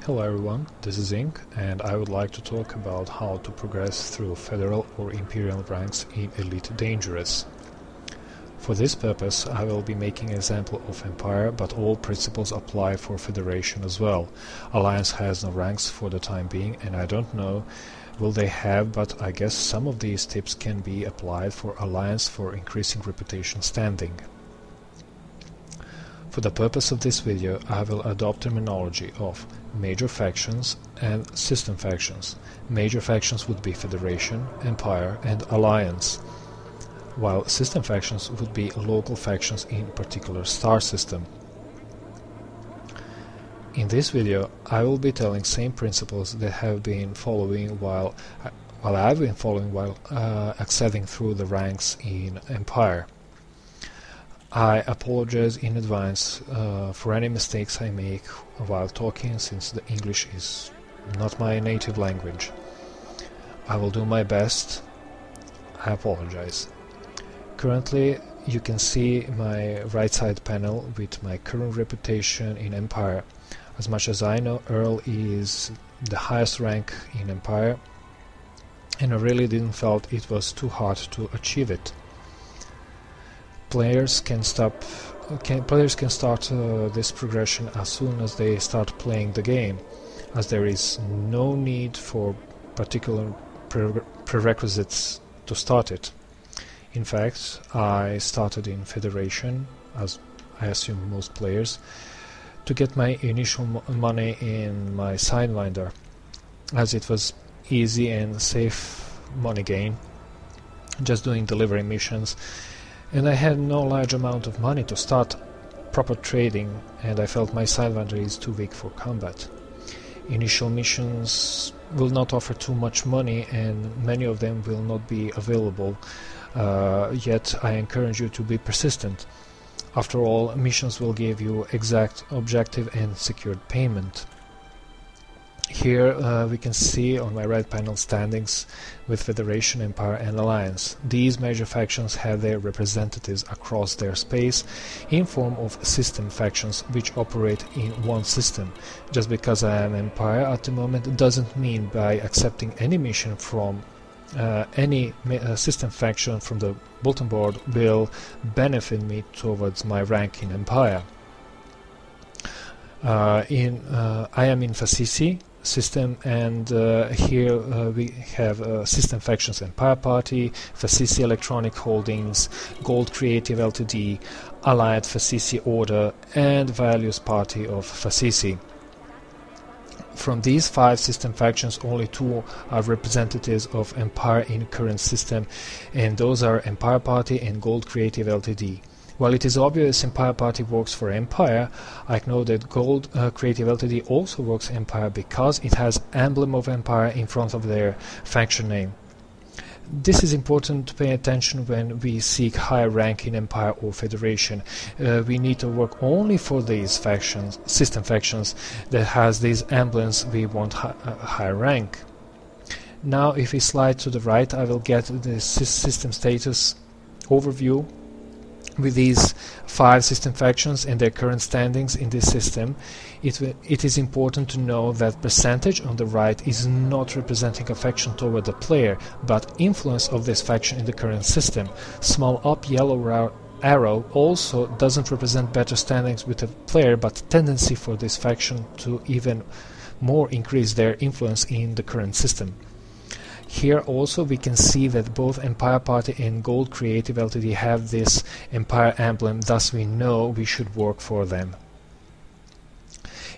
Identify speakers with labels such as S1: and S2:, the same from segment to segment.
S1: Hello everyone, this is Ink, and I would like to talk about how to progress through Federal or Imperial ranks in Elite Dangerous. For this purpose, I will be making an example of Empire, but all principles apply for Federation as well. Alliance has no ranks for the time being, and I don't know will they have, but I guess some of these tips can be applied for Alliance for increasing reputation standing. For the purpose of this video, I will adopt terminology of major factions and system factions. Major factions would be Federation, Empire and Alliance, while system factions would be local factions in particular star system. In this video, I will be telling same principles that have been following while accessing through the ranks in Empire. I apologize in advance for any mistakes I make while talking, since the English is not my native language. I will do my best. I apologize. Currently, you can see my right side panel with my current reputation in Empire. As much as I know, Earl is the highest rank in Empire, and I really didn't felt it was too hard to achieve it. Players can start this progression as soon as they start playing the game, as there is no need for particular prerequisites to start it. In fact, I started in Federation, as I assume most players, to get my initial money in my Sidewinder, as it was easy and safe money gain, just doing delivery missions. And I had no large amount of money to start proper trading, and I felt my Sidewinder is too weak for combat. Initial missions will not offer too much money, and many of them will not be available, yet I encourage you to be persistent. After all, missions will give you exact objective and secured payment. Here we can see on my right panel standings with Federation, Empire and Alliance. These major factions have their representatives across their space in form of system factions which operate in one system. Just because I am Empire at the moment doesn't mean by accepting any mission from any system faction from the bulletin board will benefit me towards my rank in Empire. I am in Fascisi system, and here we have system factions: Empire Party, Fascisi Electronic Holdings, Gold Creative Ltd, Allied Fascisi Order and Values Party of Fascisi. From these 5 system factions, only 2 are representatives of Empire in current system, and those are Empire Party and Gold Creative Ltd. While it is obvious Empire Party works for Empire, I know that Gold Creative Ltd also works Empire because it has emblem of Empire in front of their faction name. This is important to pay attention when we seek high rank in Empire or Federation. We need to work only for these factions, system factions that has these emblems we want high rank. Now if we slide to the right, I will get the system status overview with these 5 system factions and their current standings in this system. It is important to know that percentage on the right is not representing a faction toward the player, but influence of this faction in the current system. Small up yellow arrow also doesn't represent better standings with the player, but tendency for this faction to even more increase their influence in the current system. Here also we can see that both Empire Party and Gold Creative Ltd have this Empire emblem, thus we know we should work for them.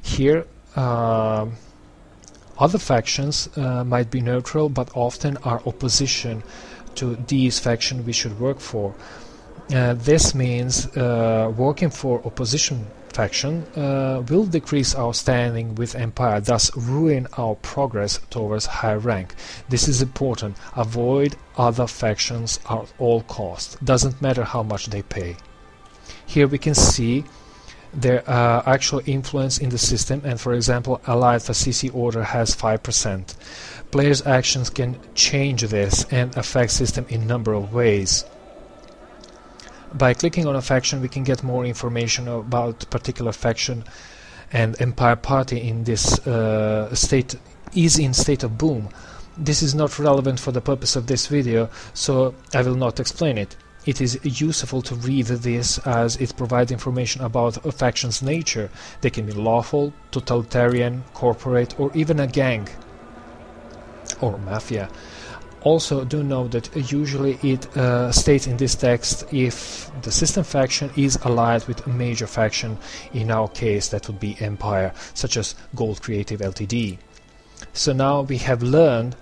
S1: Here other factions might be neutral, but often are opposition to these factions we should work for. This means working for opposition faction will decrease our standing with Empire, thus ruin our progress towards high rank. This is important. Avoid other factions at all costs. Doesn't matter how much they pay. Here we can see their actual influence in the system, and for example, Allied Fascisi Order has 5%. Players' actions can change this and affect system in a number of ways. By clicking on a faction, we can get more information about a particular faction and Empire Party in this state is in state of boom. This is not relevant for the purpose of this video, so I will not explain it. It is useful to read this as it provides information about a faction's nature. They can be lawful, totalitarian, corporate, or even a gang or mafia. Also, do note that usually it states in this text if the system faction is allied with a major faction. In our case, that would be Empire, such as Gold Creative Ltd. So now we have learned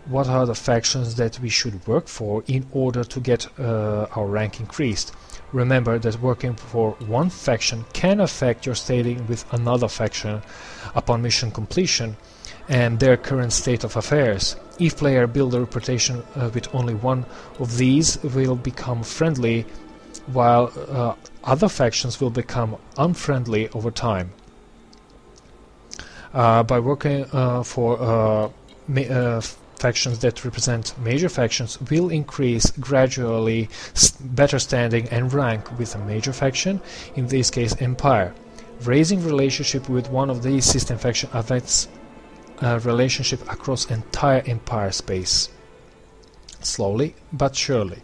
S1: what are the factions that we should work for in order to get our rank increased. Remember that working for one faction can affect your standing with another faction upon mission completion and their current state of affairs. If player build a reputation with only one of these, will become friendly, while other factions will become unfriendly over time. By working for factions that represent major factions will increase gradually better standing and rank with a major faction, in this case Empire. Raising relationship with one of these system factions affects relationship across entire Empire space. Slowly but surely.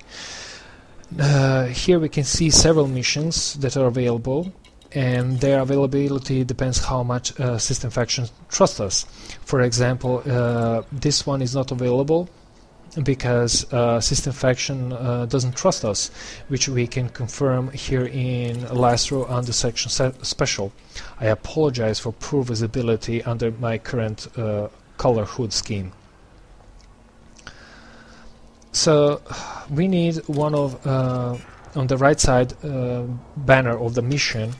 S1: Here we can see several missions that are available, and their availability depends how much system factions trust us. For example, this one is not available because system faction doesn't trust us, which we can confirm here in last row under section special. I apologize for poor visibility under my current color hood scheme. So we need one of on the right side banner of the mission.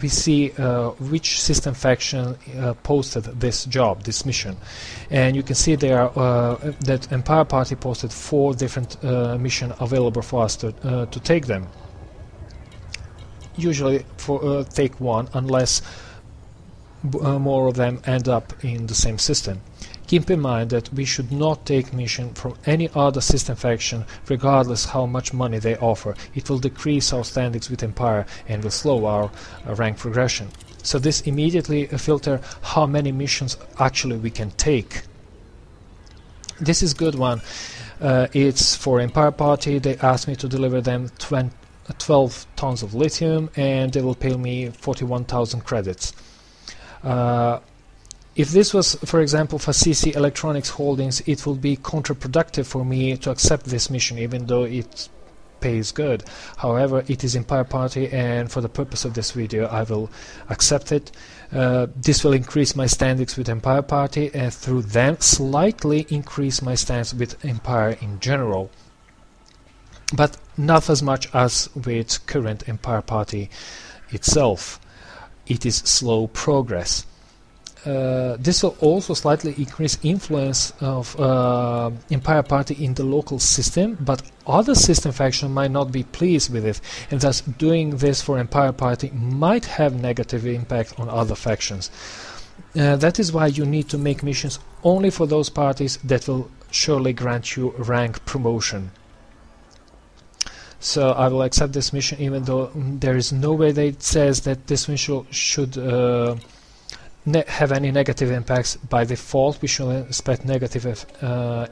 S1: We see which system faction posted this job, this mission, and you can see there that Empire Party posted 4 different missions available for us to take them. Usually for take one, unless more of them end up in the same system. Keep in mind that we should not take mission from any other system faction regardless how much money they offer. It will decrease our standings with Empire and will slow our rank progression. So this immediately filter how many missions actually we can take. This is good one. It's for Empire Party. They asked me to deliver them 12 tons of lithium, and they will pay me 41,000 credits. If this was, for example, for CC Electronics Holdings, it will be counterproductive for me to accept this mission, even though it pays good. However, it is Empire Party, and for the purpose of this video, I will accept it. This will increase my standings with Empire Party, and through them, slightly increase my stance with Empire in general. But not as much as with current Empire Party itself. It is slow progress. This will also slightly increase influence of Empire Party in the local system, but other system factions might not be pleased with it, and thus doing this for Empire Party might have negative impact on other factions. That is why you need to make missions only for those parties that will surely grant you rank promotion. So I will accept this mission, even though there is no way that it says that this mission should have any negative impacts. By default, we should expect negative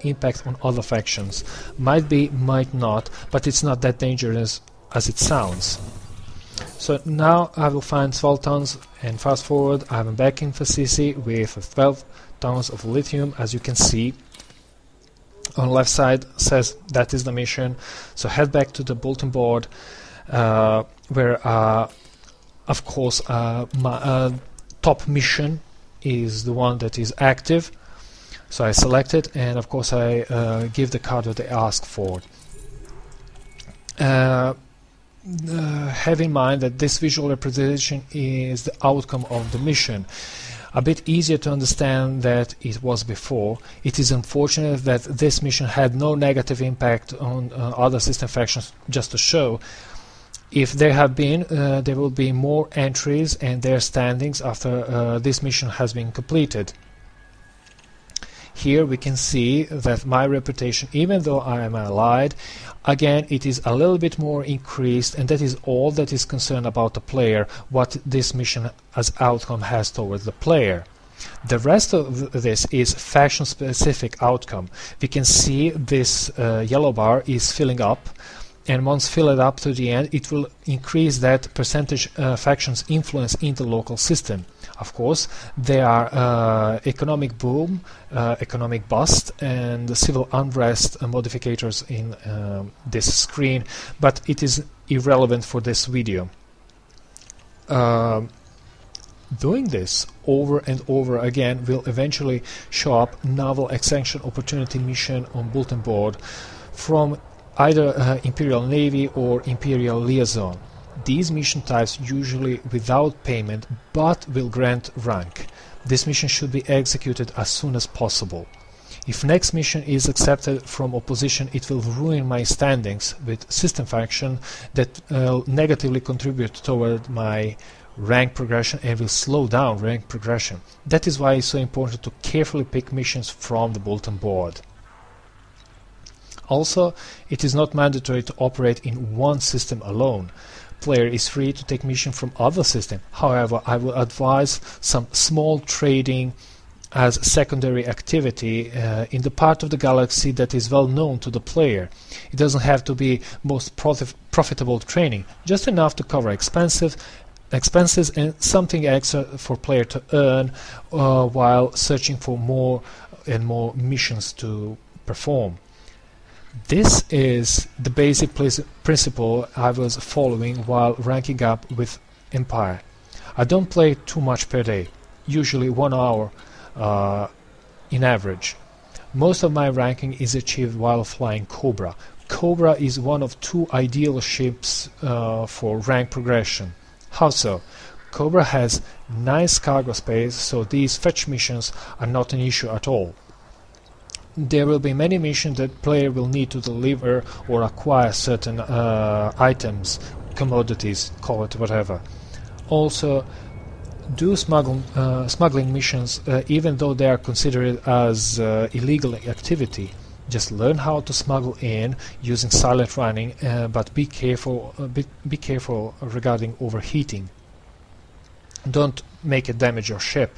S1: impact on other factions. Might be, might not, but it's not that dangerous as it sounds. So now I will find 12 tons, and fast forward, I'm back in Facisi with 12 tons of lithium. As you can see, on the left side says that is the mission. So head back to the bulletin board, where of course my top mission is the one that is active. So I select it, and of course I give the card that they ask for. Have in mind that this visual representation is the outcome of the mission. A bit easier to understand that it was before. It is unfortunate that this mission had no negative impact on other system factions, just to show. If there have been, there will be more entries and their standings after this mission has been completed. Here we can see that my reputation, even though I am allied, again it is a little bit more increased, and that is all that is concerned about the player, what this mission as outcome has towards the player. The rest of this is faction specific outcome. We can see this yellow bar is filling up, and once filled up to the end, it will increase that percentage factions influence in the local system. Of course, there are economic boom, economic bust, and civil unrest modifiers in this screen, but it is irrelevant for this video. Doing this over and over again will eventually show up novel extension opportunity mission on bulletin board from either Imperial Navy or Imperial Liaison. These mission types usually without payment but will grant rank. This mission should be executed as soon as possible. If next mission is accepted from opposition, it will ruin my standings with system faction that negatively contribute toward my rank progression and will slow down rank progression. That is why it's so important to carefully pick missions from the bulletin board. Also, it is not mandatory to operate in one system alone. Player is free to take mission from other systems. However, I will advise some small trading as secondary activity in the part of the galaxy that is well known to the player. It doesn't have to be most profitable training, just enough to cover expenses and something extra for player to earn while searching for more and more missions to perform. This is the basic principle I was following while ranking up with Empire. I don't play too much per day, usually 1 hour in average. Most of my ranking is achieved while flying Cobra. Cobra is one of 2 ideal ships for rank progression. How so? Cobra has nice cargo space, so these fetch missions are not an issue at all. There will be many missions that player will need to deliver or acquire certain items, commodities, call it whatever. Also, do smuggling missions, even though they are considered as illegal activity. Just learn how to smuggle in using silent running, but be careful regarding overheating. Don't make it damage your ship.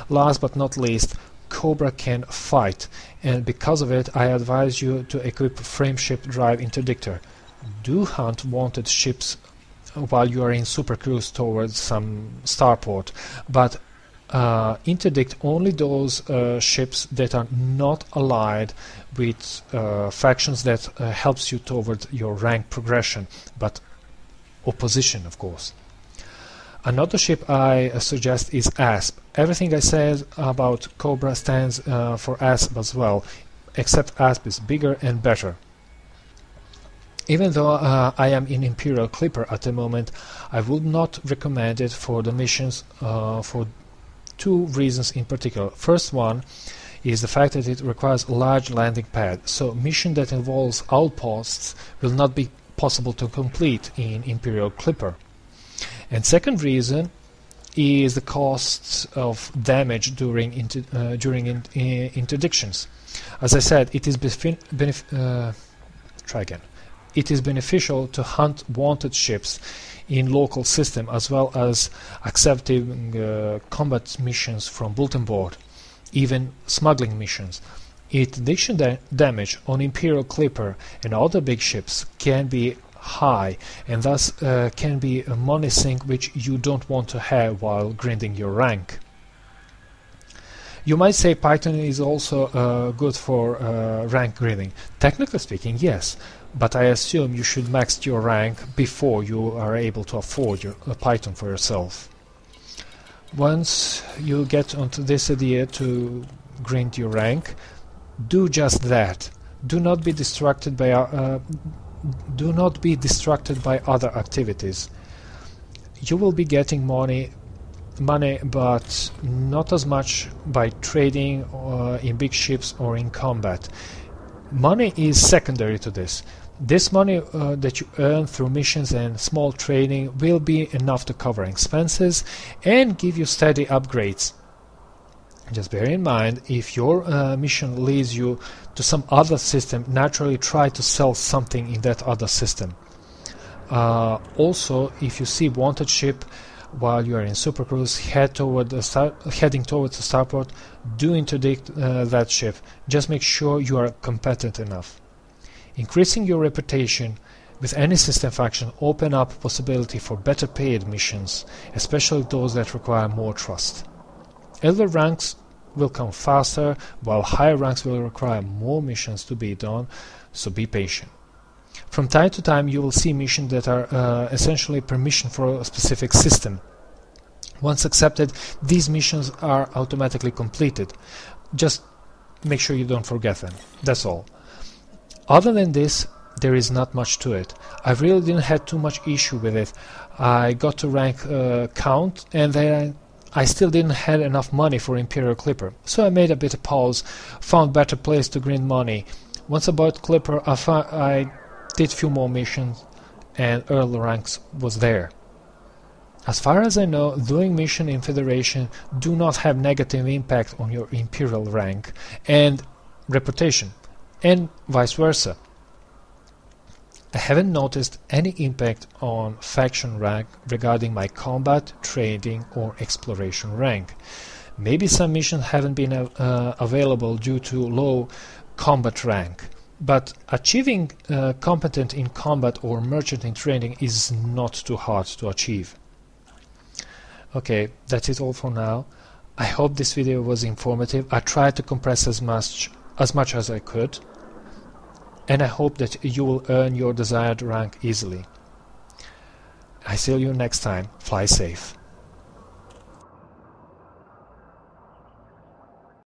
S1: Last but not least, Cobra can fight, and because of it I advise you to equip frameship drive interdictor. Do hunt wanted ships while you are in super cruise towards some starport, but interdict only those ships that are not allied with factions that helps you toward your rank progression, but opposition, of course. Another ship I suggest is ASP. Everything I said about Cobra stands for ASP as well, except ASP is bigger and better. Even though I am in Imperial Clipper at the moment, I would not recommend it for the missions for 2 reasons in particular. First one is the fact that it requires a large landing pad, so mission that involves outposts will not be possible to complete in Imperial Clipper. And second reason is the costs of damage during interdictions. As I said, it is It is beneficial to hunt wanted ships in local system as well as accepting combat missions from bulletin board, even smuggling missions. Interdiction damage on Imperial Clipper and other big ships can be high, and thus can be a money sink which you don't want to have while grinding your rank. You might say Python is also good for rank grinding. Technically speaking, yes, but I assume you should max your rank before you are able to afford a Python for yourself. Once you get onto this idea to grind your rank, do just that. Do not be distracted by other activities. You will be getting money, but not as much by trading in big ships or in combat. Money is secondary to this. This money that you earn through missions and small trading will be enough to cover expenses and give you steady upgrades. Just bear in mind, if your mission leads you to some other system, naturally try to sell something in that other system. Also, if you see wanted ship while you are in Supercruise heading towards the starport, do interdict that ship. Just make sure you are competent enough. Increasing your reputation with any system faction open up possibility for better paid missions, especially those that require more trust. Elder ranks will come faster, while higher ranks will require more missions to be done, so be patient. From time to time you will see missions that are essentially permission for a specific system. Once accepted, these missions are automatically completed. Just make sure you don't forget them, that's all. Other than this, there is not much to it. I really didn't have too much issue with it. I got to rank count, and then I still didn't have enough money for Imperial Clipper, so I made a bit of pause, found better place to grind money. Once I bought Clipper, I did few more missions, and Earl ranks was there. As far as I know, doing mission in Federation do not have negative impact on your Imperial rank and reputation, and vice versa. I haven't noticed any impact on faction rank regarding my combat, trading or exploration rank. Maybe some missions haven't been available due to low combat rank, but achieving competent in combat or merchant in trading is not too hard to achieve. Okay, that's it all for now. I hope this video was informative. I tried to compress as much as I could, and I hope that you will earn your desired rank easily. I see you next time. Fly safe.